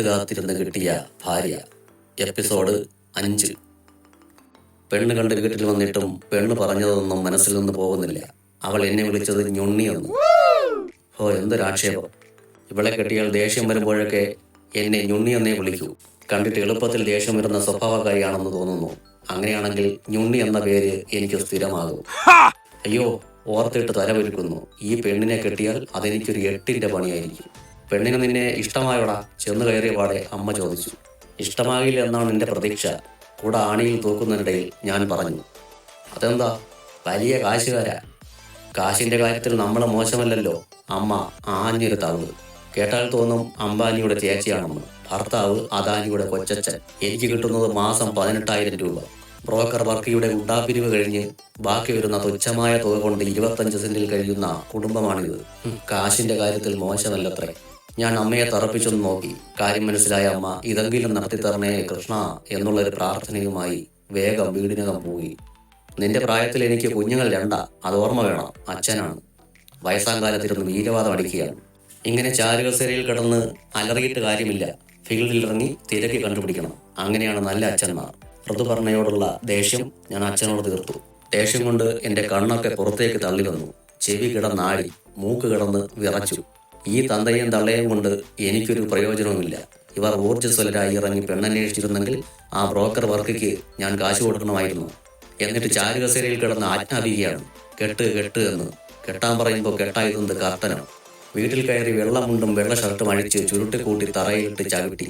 കാത്തിരുന്ന് കിട്ടിയ ഭാര്യ. എപ്പിസോഡ് 5. പെണ്ണ് കണ്ട് വീട്ടിൽ വന്നിട്ടും പെണ്ണ് പറഞ്ഞതൊന്നും മനസ്സിൽ നിന്ന് പോകുന്നില്ല. അവൾ എന്നെ വിളിച്ചത് ഞുണ്ണിയെന്ന്. എന്തൊരാക്ഷേപം! ഇവളെ കെട്ടിയാൽ ദേഷ്യം വരുമ്പോഴൊക്കെ എന്നെ ഞുണ്ണിയെന്നേ വിളിക്കൂ. കണ്ടിട്ട് എളുപ്പത്തിൽ ദേഷ്യം വരുന്ന സ്വഭാവക്കാരിയാണെന്ന് തോന്നുന്നു. അങ്ങനെയാണെങ്കിൽ ഞുണ്ണി എന്ന പേര് എനിക്ക് സ്ഥിരമാകും. അയ്യോ, ഓർത്തിട്ട് തലവെരുക്കുന്നു. ഈ പെണ്ണിനെ കെട്ടിയാൽ അതെനിക്കൊരു 8ന്റെ പണിയായിരിക്കും. പെണ്ണിന് നിന്നെ ഇഷ്ടമായോടാ? ചെന്ന് കയറിയ പാടെ അമ്മ ചോദിച്ചു. ഇഷ്ടമാകില്ല എന്നാണ് എൻ്റെ പ്രതീക്ഷ. കൂടെ ആണിയിൽ തൂക്കുന്നതിനിടയിൽ ഞാൻ പറഞ്ഞു, അതെന്താ? വലിയ കാശുകാരാ. കാശിന്റെ കാര്യത്തിൽ നമ്മൾ മോശമല്ലല്ലോ. അമ്മ ആഞ്ഞൊരു തള്ളു. കേട്ടാൽ തോന്നും അംബാനിയുടെ ചേച്ചിയാണെന്ന്. ഭർത്താവ് അദാനിയുടെ കൊച്ചച്ഛൻ. എനിക്ക് കിട്ടുന്നത് മാസം 18,000 രൂപ. ബ്രോക്കർ വർക്കിയുടെ ഗുണ്ടാപ്പിരിവ് കഴിഞ്ഞ് ബാക്കി വരുന്ന തുച്ഛമായ തുക കൊണ്ട് 25 സെന്റിൽ കഴിയുന്ന കുടുംബമാണിത്. കാശിന്റെ കാര്യത്തിൽ മോശമല്ലത്രേ. ഞാൻ അമ്മയെ തറപ്പിച്ചൊന്ന് നോക്കി. കാര്യം മനസ്സിലായ അമ്മ ഇതെങ്കിലും നടത്തിത്തരണേ കൃഷ്ണ എന്നുള്ളൊരു പ്രാർത്ഥനയുമായി വേഗം വീടിനകം പോയി. നിന്റെ പ്രായത്തിൽ എനിക്ക് കുഞ്ഞുങ്ങൾ 2, അത് ഓർമ്മ വേണം. അച്ഛനാണ്. വയസ്സാം കാലത്തിരുന്ന് വീരവാദം അടിക്കുകയാണ്. ഇങ്ങനെ ചാരുകസേരയിൽ കിടന്ന് അലറിയിട്ട് കാര്യമില്ല. ഫീൽഡിൽ ഇറങ്ങി തിരക്കി കണ്ടുപിടിക്കണം. അങ്ങനെയാണ് നല്ല അച്ഛന്മാർ. ഋതുപർണയോടുള്ള ദേഷ്യം ഞാൻ അച്ഛനോട് തീർത്തു. ദേഷ്യം കൊണ്ട് എൻ്റെ കണ്ണൊക്കെ പുറത്തേക്ക് തള്ളി വന്നു. ചെവി കിടന്നാടി, മൂക്ക് കിടന്ന് വിറച്ചു. ഈ തന്തയും തള്ളയും കൊണ്ട് എനിക്കൊരു പ്രയോജനവുമില്ല. ഇവർ ഊർജ്ജസ്വലരായി ഇറങ്ങി പെണ്ണന്വേഷിച്ചിരുന്നെങ്കിൽ ആ ബ്രോക്കർ വർക്കിക്ക് ഞാൻ കാശ് കൊടുക്കണമായിരുന്നു. എന്നിട്ട് ചാരുകസേരയിൽ കിടന്ന് ആജ്ഞാപിക്കുകയാണ്, കെട്ട് കെട്ട് എന്ന്. കെട്ടാൻ പറയുമ്പോൾ കെട്ടായതെന്ത് കർത്തനം. വീട്ടിൽ കയറി വെള്ളമുണ്ടും വെള്ള ഷർട്ടും അഴിച്ച് ചുരുട്ടിക്കൂട്ടി തറയിലിട്ട് ചവിട്ടി.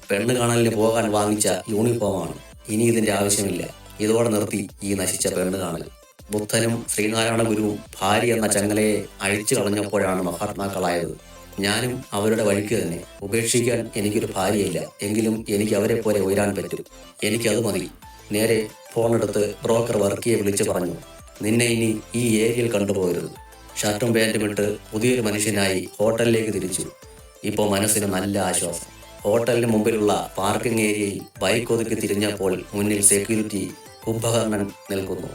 പെണ്ണ് കാണലിന് പോകാൻ വാങ്ങിച്ച യൂണിഫോമാണ്. ഇനി ഇതിന്റെ ആവശ്യമില്ല. ഇതോടെ നിർത്തി ഈ നശിച്ച പെണ്ണ് കാണൽ. ബുദ്ധനും ശ്രീനാരായണ ഗുരുവും ഭാര്യ എന്ന ചങ്ങലയെ അഴിച്ചു കളഞ്ഞപ്പോഴാണ് മഹാത്മാക്കളായത്. ഞാനും അവരുടെ വഴിക്ക് തന്നെ. ഉപേക്ഷിക്കാൻ എനിക്കൊരു ഭാര്യയില്ല. എങ്കിലും എനിക്ക് അവരെ പോലെ ഉയരാൻ പറ്റും. എനിക്കത് മതി. നേരെ ഫോണെടുത്ത് ബ്രോക്കർ വർക്കിയെ വിളിച്ചു പറഞ്ഞു, നിന്നെ ഇനി ഈ ഏരിയയിൽ കണ്ടുപോകരുത്. ഷർട്ടും പാൻറ്റും ഇട്ട് പുതിയൊരു മനുഷ്യനായി ഹോട്ടലിലേക്ക് തിരിച്ചു. ഇപ്പോൾ മനസ്സിന് നല്ല ആശ്വാസം. ഹോട്ടലിന് മുമ്പിലുള്ള പാർക്കിംഗ് ഏരിയയിൽ ബൈക്ക് ഒതുക്കി തിരിഞ്ഞപ്പോൾ മുന്നിൽ സെക്യൂരിറ്റി കുംഭകർണൻ നിൽക്കുന്നു.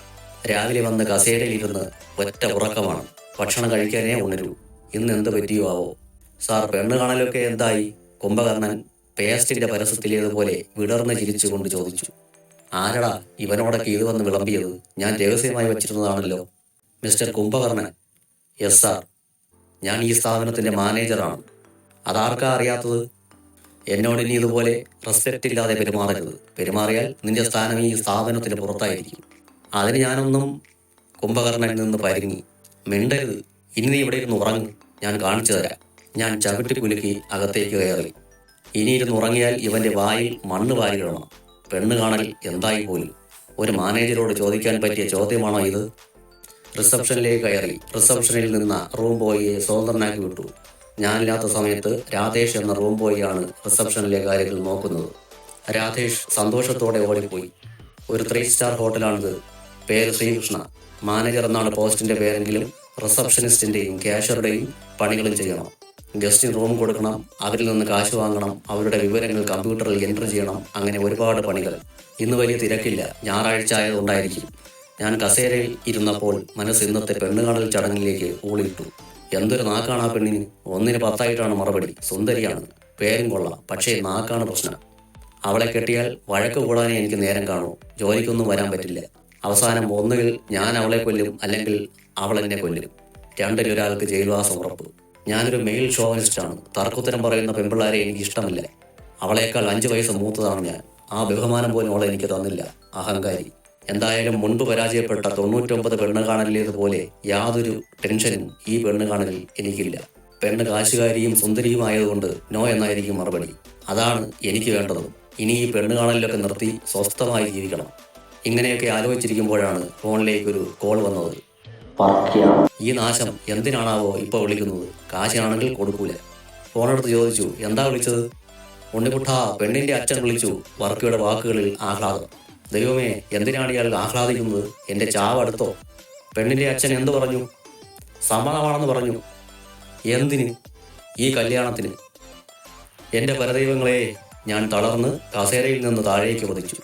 രാവിലെ വന്ന് കസേരയിലിരുന്ന് ഒറ്റ ഉറക്കമാണ്. ഭക്ഷണം കഴിക്കാനേ ഉണരൂ. ഇന്ന് എന്ത് പറ്റിയോ ആവോ? സാർ, പെണ്ണ് കാണലൊക്കെ എന്തായി? കുംഭകർണൻ പേസ്റ്റിന്റെ പരസ്യത്തിലേതുപോലെ വിടർന്ന് ചിരിച്ചുകൊണ്ട് ചോദിച്ചു. ആരടാ ഇവനോടൊക്കെ ഇത് വന്ന് വിളമ്പിയത്? ഞാൻ രഹസ്യമായി വച്ചിരുന്നതാണല്ലോ. മിസ്റ്റർ കുംഭകർണൻ. യെസ് സാർ, ഞാൻ ഈ സ്ഥാപനത്തിന്റെ മാനേജറാണ്. അതാർക്കാ അറിയാത്തത്? എന്നോടിനി ഇതുപോലെ റെസ്പെക്റ്റ് ഇല്ലാതെ പെരുമാറരുത്. പെരുമാറിയാൽ നിന്റെ സ്ഥാനം ഈ സ്ഥാപനത്തിന് പുറത്തായിരിക്കും. അതിന് ഞാനൊന്നും. കുംഭകർണനിൽ നിന്ന് പരിങ്ങി. മിണ്ടരുത്. ഇനി നീ ഇവിടെ ഇരുന്ന് ഉറങ്ങും. ഞാൻ കാണിച്ചു തരാം. ഞാൻ ചവിട്ടി കുലുക്കി അകത്തേക്ക് കയറി. ഇനി ഇരുന്ന് ഉറങ്ങിയാൽ ഇവന്റെ വായിൽ മണ്ണ് വാരിയിടണം. പെണ്ണ് കാണൽ എന്തായി പോലും. ഒരു മാനേജരോട് ചോദിക്കാൻ പറ്റിയ ചോദ്യമാണോ ഇത്? റിസപ്ഷനിലേക്ക് കയറി. റിസപ്ഷനിൽ നിന്ന റൂം ബോയിയെ സ്വതന്ത്രനാക്കി വിട്ടു. ഞാനില്ലാത്ത സമയത്ത് രാധേഷ് എന്ന റൂം ബോയിയാണ് റിസപ്ഷനിലെ കാര്യങ്ങൾ നോക്കുന്നത്. രാധേഷ് സന്തോഷത്തോടെ ഓടിപ്പോയി. ഒരു 3 സ്റ്റാർ ഹോട്ടലാണിത്. പേര് ശ്രീകൃഷ്ണ. മാനേജർ എന്നാണ് പോസ്റ്റിന്റെ പേരെങ്കിലും റിസപ്ഷനിസ്റ്റിന്റെയും ക്യാഷ്യറുടെയും പണികളും ചെയ്യണം. ഗസ്റ്റിന് റൂം കൊടുക്കണം, അവരിൽ നിന്ന് കാശ് വാങ്ങണം, അവരുടെ വിവരങ്ങൾ കമ്പ്യൂട്ടറിൽ എൻട്രി ചെയ്യണം. അങ്ങനെ ഒരുപാട് പണികൾ. ഇന്ന് വലിയ തിരക്കില്ല. ഞായറാഴ്ച ആയതുകൊണ്ടായിരിക്കും. ഞാൻ കസേരയിൽ ഇരുന്നപ്പോൾ മനസ്സ് ഇന്നത്തെ പെണ്ണുകാണൽ ചടങ്ങിലേക്ക് ഊളിയിട്ടു. എന്തൊരു നാക്കാണ് ആ പെണ്ണിന്! 1ന് 10 മറുപടി. സുന്ദരിയാണ്, പേരും കൊള്ളാം. പക്ഷേ നാക്കാണ് പ്രശ്നം. അവളെ കെട്ടിയാൽ വഴക്ക് കൂടാനേ എനിക്ക് നേരം കാണൂ. ജോലിക്കൊന്നും വരാൻ പറ്റില്ല. അവസാനം ഒന്നുകിൽ ഞാൻ അവളെ കൊല്ലും, അല്ലെങ്കിൽ അവൾ എന്നെ കൊല്ലും. രണ്ടിലൊരാൾക്ക് ജയിൽവാസം ഉറപ്പ്. ഞാനൊരു മെയിൽ ഷോവനിസ്റ്റാണ്. തർക്കുത്തരം പറയുന്ന പെൺപിള്ളാരെ എനിക്ക് ഇഷ്ടമില്ല. അവളേക്കാൾ 5 വയസ്സ് മൂത്തതാണ് ഞാൻ. ആ ബഹുമാനം പോലും അവളെ എനിക്ക് തന്നില്ല. അഹങ്കാരി. എന്തായാലും മുൻപ് പരാജയപ്പെട്ട 99 പെണ്ണ് കാണലിലേതുപോലെ യാതൊരു ടെൻഷനും ഈ പെണ്ണ് കാണലിൽ എനിക്കില്ല. പെണ്ണ് കാശുകാരിയും സുന്ദരിയുമായതുകൊണ്ട് നോ എന്നായിരിക്കും മറുപടി. അതാണ് എനിക്ക് വേണ്ടത്. ഇനി ഈ പെണ്ണ് കാണലിലൊക്കെ നിർത്തി സ്വസ്ഥമായി ജീവിക്കണം. ഇങ്ങനെയൊക്കെ ആലോചിച്ചിരിക്കുമ്പോഴാണ് ഫോണിലേക്കൊരു കോൾ വന്നത്. ഈ നാശം എന്തിനാണാവോ ഇപ്പോൾ വിളിക്കുന്നത്? കാശാണെങ്കിൽ കൊടുക്കൂല. ഫോണെടുത്ത് ചോദിച്ചു, എന്താ വിളിച്ചത്? ഉണ്ണിക്കുട്ടാ, പെണ്ണിന്റെ അച്ഛൻ വിളിച്ചു. വർക്കിയുടെ വാക്കുകളിൽ ആഹ്ലാദം. ദൈവമേ, എന്തിനാണ് ഇയാൾ ആഹ്ലാദിക്കുന്നത്? എൻ്റെ ചാവ് അടുത്തോ? പെണ്ണിന്റെ അച്ഛൻ എന്തു പറഞ്ഞു? സമ്മതമാണെന്ന് പറഞ്ഞു. എന്തിന്? ഈ കല്യാണത്തിന്. എൻ്റെ പരദൈവങ്ങളെ! ഞാൻ തളർന്ന് കസേരയിൽ നിന്ന് താഴേക്ക് പതിച്ചു.